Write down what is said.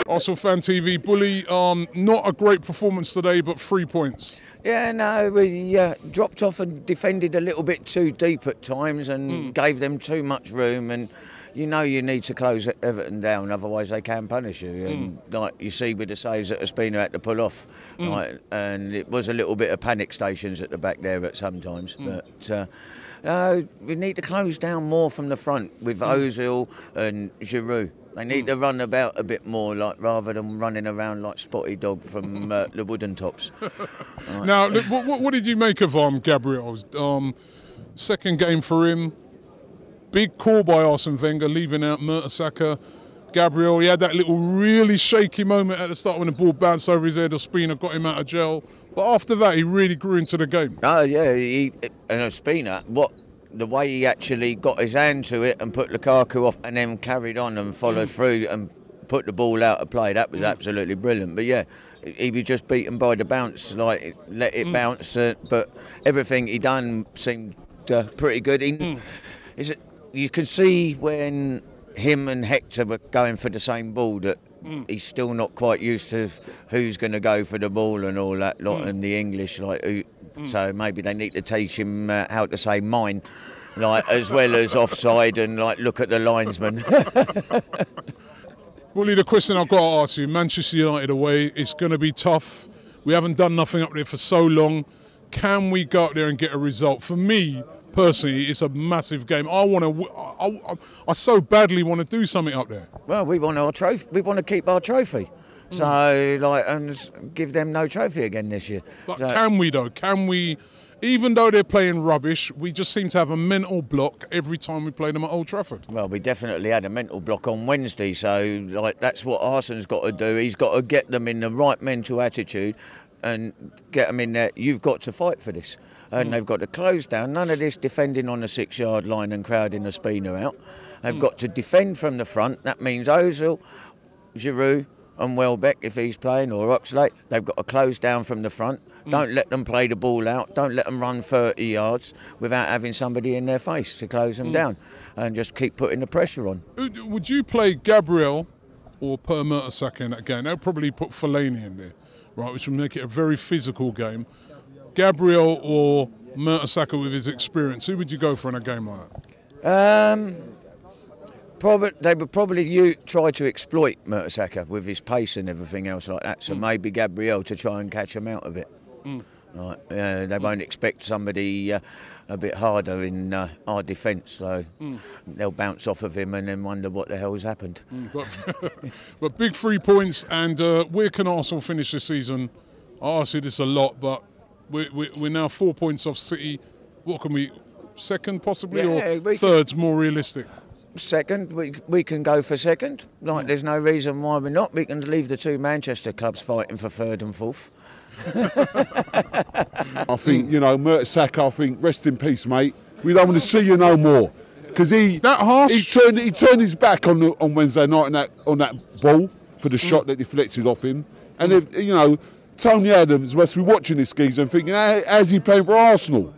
Arsenal Fan TV. Bully, not a great performance today, but 3 points. Yeah, no, we dropped off and defended a little bit too deep at times and gave them too much room. And you know you need to close Everton down, otherwise they can punish you. And like you see with the saves that Ospina had to pull off, and it was a little bit of panic stations at the back there at sometimes. But we need to close down more from the front with Ozil and Giroud. They need to run about a bit more, like rather than running around like Spotty Dog from the Wooden Tops. Now, look, what did you make of Gabriel's second game for him? Big call by Arsene Wenger, leaving out Mertesacker. Gabriel, he had that little really shaky moment at the start when the ball bounced over his head. Ospina got him out of jail. But after that, he really grew into the game. Oh, yeah, and Ospina, the way he actually got his hand to it and put Lukaku off and then carried on and followed through and put the ball out of play, that was absolutely brilliant. But yeah, he was just beaten by the bounce, like let it bounce, but everything he done seemed pretty good. You can see when him and Hector were going for the same ball that he's still not quite used to who's going to go for the ball and all that lot and the English, like so maybe they need to teach him how to say mine, like as well as offside and like look at the linesman. Willie, the question I've got to ask you: Manchester United away, it's going to be tough. We haven't done nothing up there for so long. Can we go up there and get a result? For me personally, it's a massive game. I so badly want to do something up there. Well, we want our trophy. We want to keep our trophy. So, and give them no trophy again this year. But can we though? Can we? Even though they're playing rubbish, we just seem to have a mental block every time we play them at Old Trafford. Well, we definitely had a mental block on Wednesday. So, like, that's what Arsene's got to do. He's got to get them in the right mental attitude and get them in there. You've got to fight for this. And they've got to close down. None of this defending on the 6-yard line and crowding Ospina out. They've got to defend from the front. That means Ozil, Giroud and Welbeck, if he's playing, or Oxlade. They've got to close down from the front. Don't let them play the ball out. Don't let them run 30 yards without having somebody in their face to close them down. And just keep putting the pressure on. Would you play Gabriel or Per Mertesacker in that game? They'll probably put Fellaini in there, right, which will make it a very physical game. Gabriel or Mertesacker with his experience, who would you go for in a game like that? They would probably try to exploit Mertesacker with his pace and everything else like that. So maybe Gabriel to try and catch him out of it. Right, they won't expect somebody a bit harder in our defence, so they'll bounce off of him and then wonder what the hell's happened. But big 3 points, and where can Arsenal finish this season? I ask you this a lot, but we're now 4 points off City. What can we? Second possibly, or third's more realistic? Second, we can go for second. Like, there's no reason why we're not. We can leave the two Manchester clubs fighting for third and fourth. I think, you know, Mertesacker, I think, rest in peace, mate. We don't want to see you no more. Because he turned his back on Wednesday night on that ball for the shot that deflected off him. And, if, you know, Tony Adams must be watching this geezer and thinking, how's he playing for Arsenal?